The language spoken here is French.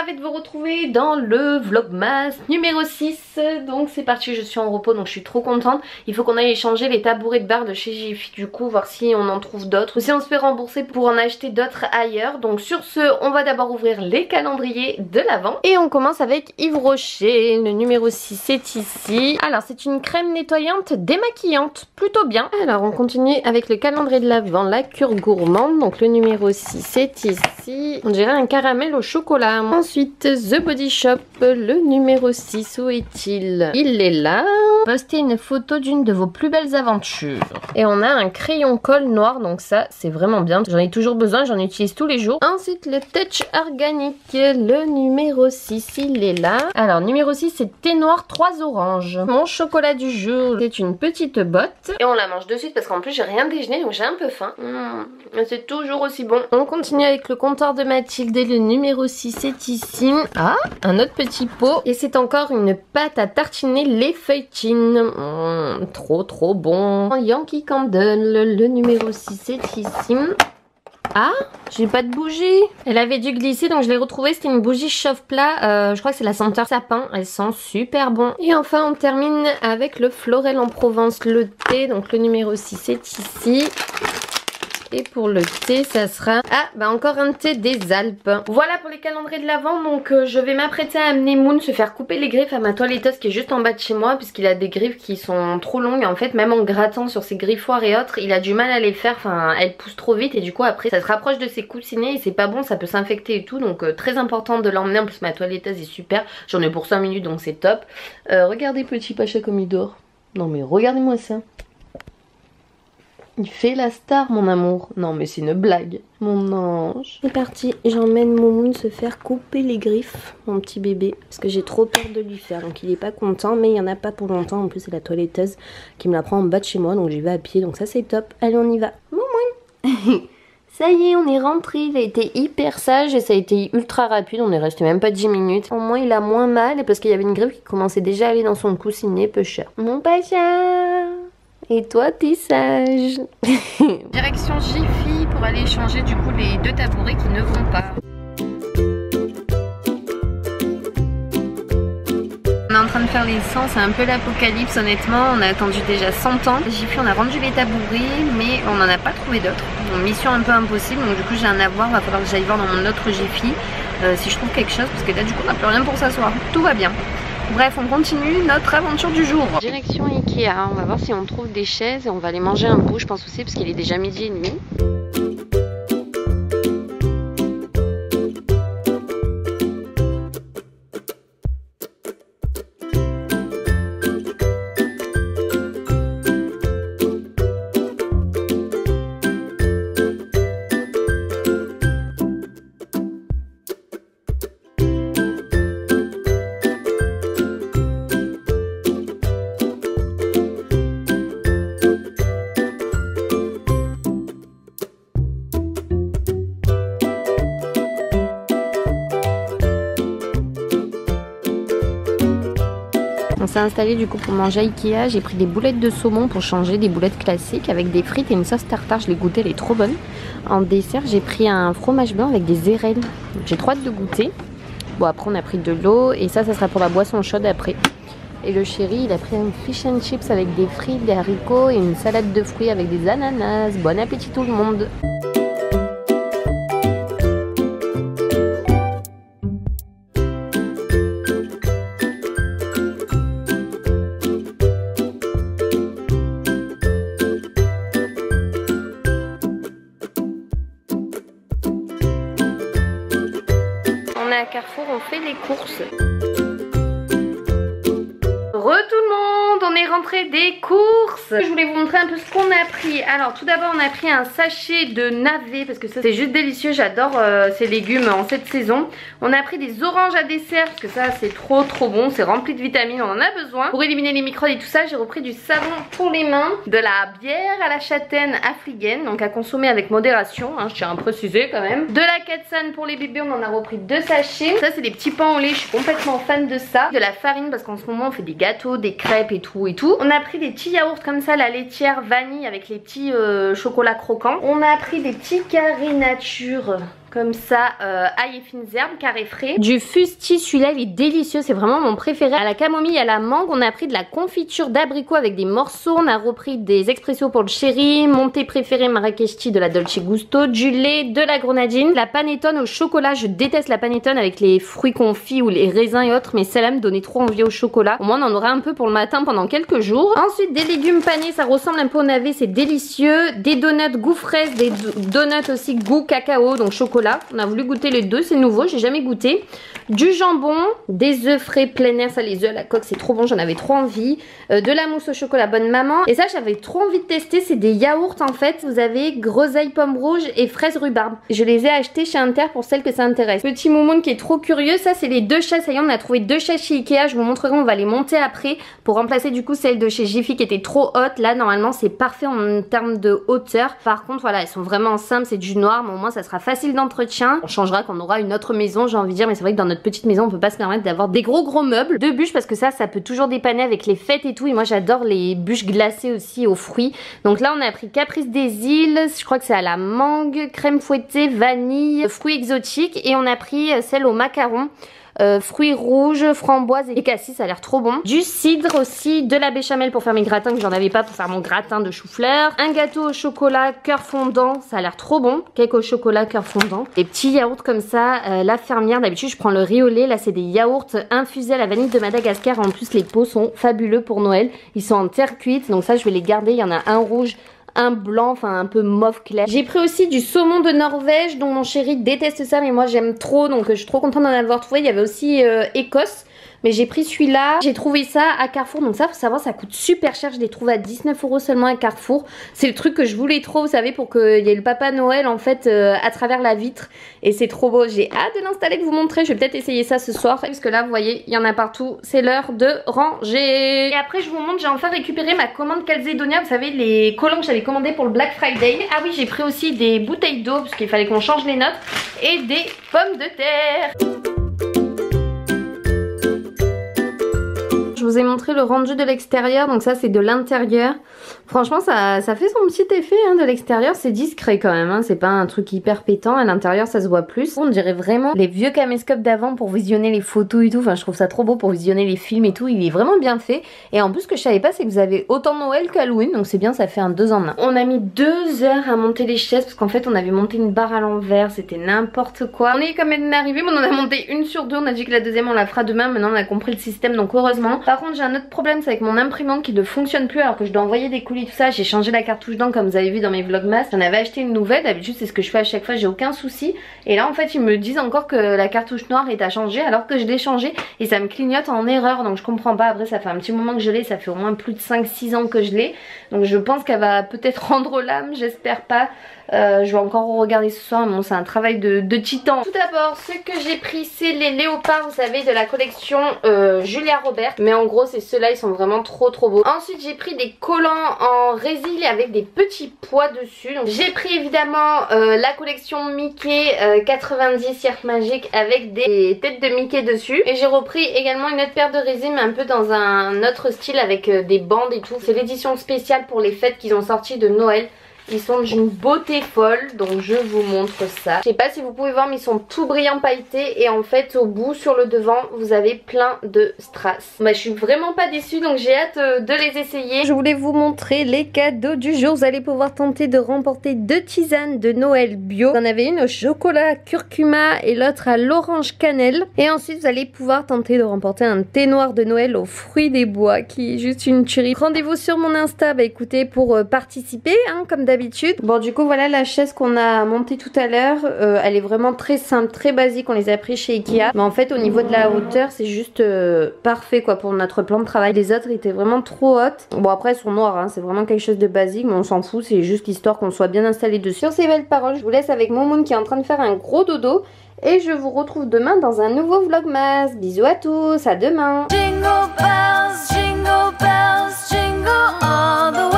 ravie de vous retrouver dans le vlogmas numéro 6. Donc c'est parti, je suis en repos donc je suis trop contente. Il faut qu'on aille échanger les tabourets de bar de chez Jiffy du coup, voir si on en trouve d'autres ou si on se fait rembourser pour en acheter d'autres ailleurs. Donc sur ce, on va d'abord ouvrir les calendriers de l'Avent. Et on commence avec Yves Rocher, le numéro 6 est ici. Alors c'est une crème nettoyante démaquillante, plutôt bien. Alors on continue avec le calendrier de l'Avent, la cure gourmande. Donc le numéro 6 est ici. On dirait un caramel au chocolat. Ensuite The Body Shop, le numéro 6, où est-il? Il est là. Postez une photo d'une de vos plus belles aventures. Et on a un crayon colle noir, donc ça c'est vraiment bien. J'en ai toujours besoin, j'en utilise tous les jours. Ensuite le Touch Organique, le numéro 6, il est là. Alors numéro 6 c'est thé noir 3 oranges. Mon chocolat du jour, c'est une petite botte. Et on la mange de suite parce qu'en plus j'ai rien déjeuné donc j'ai un peu faim. C'est toujours aussi bon. On continue avec le comptoir de Mathilde et le numéro 6 est ici. Ah, un autre petit pot. Et c'est encore une pâte à tartiner les feuilletines. Trop bon. Yankee Candle, le numéro 6 est ici. Ah, j'ai pas de bougie. Elle avait dû glisser donc je l'ai retrouvée. C'était une bougie chauffe-plat. Je crois que c'est la senteur sapin. Elle sent super bon. Et enfin on termine avec le Florel en Provence, le thé. Donc le numéro 6 est ici. Et pour le thé, ça sera... Ah, bah encore un thé des Alpes. Voilà pour les calendriers de l'Avent. Donc je vais m'apprêter à amener Moon se faire couper les griffes à ma toiletteuse qui est juste en bas de chez moi. Puisqu'il a des griffes qui sont trop longues. En fait, même en grattant sur ses griffoirs et autres, il a du mal à les faire. Enfin, elles poussent trop vite. Et du coup, après, ça se rapproche de ses coussinets. Et c'est pas bon, ça peut s'infecter et tout. Donc très important de l'emmener. En plus, ma toiletteuse est super. J'en ai pour 5 minutes, donc c'est top. Regardez petit Pacha comme il dort. Non mais regardez-moi ça. Il fait la star mon amour. Non mais c'est une blague. Mon ange. C'est parti, j'emmène Momoun se faire couper les griffes, mon petit bébé. Parce que j'ai trop peur de lui faire. Donc il est pas content mais il y en a pas pour longtemps. En plus c'est la toiletteuse qui me la prend en bas de chez moi. Donc j'y vais à pied, donc ça c'est top. Allez on y va. Momoun. Ça y est, on est rentré. Il a été hyper sage et ça a été ultra rapide. On est resté même pas 10 minutes. Au moins il a moins mal parce qu'il y avait une griffe qui commençait déjà à aller dans son coussinet peu cher. Mon Pacha. Et toi, t'es sage. Direction Jiffy pour aller échanger du coup les deux tabourets qui ne vont pas. On est en train de faire les 100, c'est un peu l'apocalypse honnêtement. On a attendu déjà 100 ans. Jiffy, on a rendu les tabourets, mais on n'en a pas trouvé d'autres. Donc, mission un peu impossible, donc du coup j'ai un à voir. Va falloir que j'aille voir dans mon autre Jiffy si je trouve quelque chose, parce que là du coup on n'a plus rien pour s'asseoir. Tout va bien. Bref, on continue notre aventure du jour. Direction Ikea, on va voir si on trouve des chaises et on va aller manger un bout, je pense aussi, parce qu'il est déjà midi et demi. On s'est installé du coup pour manger à Ikea. J'ai pris des boulettes de saumon pour changer des boulettes classiques avec des frites et une sauce tartare. Je l'ai goûté, elle est trop bonne. En dessert, j'ai pris un fromage blanc avec des érelles. J'ai trop hâte de goûter. Bon, après on a pris de l'eau et ça sera pour la boisson chaude après. Et le chéri, il a pris un fish and chips avec des frites, des haricots et une salade de fruits avec des ananas. Bon appétit tout le monde. À Carrefour, on fait les courses. Tout le monde, on est rentré des courses. Je voulais vous montrer un peu ce qu'on a pris. Alors tout d'abord on a pris un sachet de navets parce que ça c'est juste délicieux, j'adore ces légumes en cette saison. On a pris des oranges à dessert parce que ça c'est trop bon, c'est rempli de vitamines, on en a besoin. Pour éliminer les microbes et tout ça, j'ai repris du savon pour les mains, de la bière à la châtaigne affligène, donc à consommer avec modération, hein, je tiens à préciser quand même. De la Katsan pour les bébés, on en a repris 2 sachets. Ça c'est des petits pains au lait, je suis complètement fan de ça. De la farine parce qu'en ce moment on fait des gâteaux, des crêpes et tout et tout. On a pris des petits yaourts comme ça, la laitière vanille avec les petits chocolats croquants. On a pris des petits carrés nature comme ça, ail et fines herbes, carré frais. Du fusti, celui-là il est délicieux, c'est vraiment mon préféré. À la camomille, à la mangue, on a pris de la confiture d'abricot avec des morceaux. On a repris des expressos pour le chéri, mon thé préféré marrakechti de la Dolce Gusto, du lait, de la grenadine, la panettone au chocolat. Je déteste la panettone avec les fruits confits ou les raisins et autres, mais celle-là me donnait trop envie au chocolat. Au moins on en aura un peu pour le matin pendant quelques jours. Ensuite des légumes panés, ça ressemble un peu au navet, c'est délicieux. Des donuts goût fraise, des donuts aussi goût cacao, donc chocolat. On a voulu goûter les deux, c'est nouveau, j'ai jamais goûté. Du jambon, des œufs frais plein air, ça les œufs à la coque c'est trop bon, j'en avais trop envie. De la mousse au chocolat bonne maman. Et ça j'avais trop envie de tester, c'est des yaourts en fait. Vous avez groseille pomme rouge et fraise rhubarbe. Je les ai achetés chez Inter pour celles que ça intéresse. Petit moumoun qui est trop curieux, ça c'est les deux chaises, ça y est on a trouvé deux chaises chez Ikea, je vous montrerai, on va les monter après pour remplacer du coup celle de chez Jiffy qui était trop haute. Là normalement c'est parfait en termes de hauteur. Par contre voilà, elles sont vraiment simples, c'est du noir mais au moins ça sera facile d'entretien. On changera quand on aura une autre maison j'ai envie de dire, mais c'est vrai que dans notre petite maison on peut pas se permettre d'avoir des gros meubles. Deux bûches parce que ça peut toujours dépanner avec les fêtes et tout, et moi j'adore les bûches glacées aussi aux fruits. Donc là on a pris caprice des îles, je crois que c'est à la mangue, crème fouettée, vanille, fruits exotiques, et on a pris celle au macaron. Fruits rouges, framboises et cassis, ça a l'air trop bon. Du cidre aussi, de la béchamel pour faire mes gratins, que j'en avais pas pour faire mon gratin de chou-fleur. Un gâteau au chocolat, cœur fondant, ça a l'air trop bon. Cake au chocolat, cœur fondant. Des petits yaourts comme ça, la fermière, d'habitude je prends le riz au lait, là c'est des yaourts infusés à la vanille de Madagascar. En plus les pots sont fabuleux pour Noël, ils sont en terre cuite, donc ça je vais les garder. Il y en a un rouge, un blanc, enfin un peu mauve clair. J'ai pris aussi du saumon de Norvège dont mon chéri déteste ça mais moi j'aime trop, donc je suis trop contente d'en avoir trouvé. Il y avait aussi Écosse, mais j'ai pris celui-là. J'ai trouvé ça à Carrefour, donc ça faut savoir ça coûte super cher. Je l'ai trouvé à 19 € seulement à Carrefour. C'est le truc que je voulais trop, vous savez, pour qu'il y ait le Papa Noël en fait à travers la vitre, et c'est trop beau. J'ai hâte de l'installer, de vous montrer. Je vais peut-être essayer ça ce soir parce que là vous voyez il y en a partout, c'est l'heure de ranger. Et après je vous montre, j'ai enfin récupéré ma commande Calzedonia, vous savez les collants que j'avais commandés pour le Black Friday. Ah oui, j'ai pris aussi des bouteilles d'eau parce qu'il fallait qu'on change les nôtres, et des pommes de terre. Je vous ai montré le rendu de l'extérieur, donc ça c'est de l'intérieur. Franchement ça fait son petit effet hein, de l'extérieur, c'est discret quand même, hein. C'est pas un truc hyper pétant, à l'intérieur ça se voit plus. On dirait vraiment les vieux caméscopes d'avant pour visionner les photos et tout, enfin je trouve ça trop beau pour visionner les films et tout, il est vraiment bien fait. Et en plus ce que je savais pas c'est que vous avez autant Noël qu'Halloween, donc c'est bien, ça fait un 2 en 1. On a mis 2 heures à monter les chaises parce qu'en fait on avait monté une barre à l'envers, c'était n'importe quoi. On est quand même arrivé, mais on en a monté une sur deux, on a dit que la deuxième on la fera demain, maintenant on a compris le système donc heureusement. Par contre j'ai un autre problème, c'est avec mon imprimante qui ne fonctionne plus alors que je dois envoyer des colis tout ça. J'ai changé la cartouche d'encre comme vous avez vu dans mes vlogmas, j'en avais acheté une nouvelle, d'habitude c'est ce que je fais à chaque fois, j'ai aucun souci. Et là en fait ils me disent encore que la cartouche noire est à changer alors que je l'ai changée, et ça me clignote en erreur, donc je comprends pas. Après ça fait un petit moment que je l'ai, ça fait au moins plus de 5-6 ans que je l'ai, donc je pense qu'elle va peut-être rendre l'âme, j'espère pas. Je vais encore regarder ce soir, mais bon, c'est un travail de titan. Tout d'abord ce que j'ai pris c'est les léopards, vous savez, de la collection Julia Roberts, mais en gros c'est ceux-là, ils sont vraiment trop beaux. Ensuite j'ai pris des collants en résille avec des petits pois dessus. J'ai pris évidemment la collection Mickey 90 Cirque Magique avec des têtes de Mickey dessus, et j'ai repris également une autre paire de résine mais un peu dans un autre style avec des bandes et tout. C'est l'édition spéciale pour les fêtes qu'ils ont sorti de Noël. Ils sont d'une beauté folle, donc je vous montre ça. Je sais pas si vous pouvez voir mais ils sont tout brillants pailletés, et en fait au bout sur le devant vous avez plein de strass. Bah, je suis vraiment pas déçue, donc j'ai hâte de les essayer. Je voulais vous montrer les cadeaux du jour. Vous allez pouvoir tenter de remporter 2 tisanes de Noël bio. Vous en avez une au chocolat curcuma et l'autre à l'orange cannelle. Et ensuite vous allez pouvoir tenter de remporter un thé noir de Noël aux fruits des bois qui est juste une tuerie. Rendez-vous sur mon Insta, bah écoutez, pour participer hein, comme d'habitude. Bon du coup voilà la chaise qu'on a montée tout à l'heure, elle est vraiment très simple, très basique, on les a pris chez Ikea, mais en fait au niveau de la hauteur c'est juste parfait quoi pour notre plan de travail. Les autres étaient vraiment trop hautes. Bon après elles sont noires hein, c'est vraiment quelque chose de basique, mais on s'en fout, c'est juste histoire qu'on soit bien installé dessus. Sur ces belles paroles je vous laisse avec Momoun qui est en train de faire un gros dodo, et je vous retrouve demain dans un nouveau vlogmas. Bisous à tous, à demain. Jingle bells, jingle all the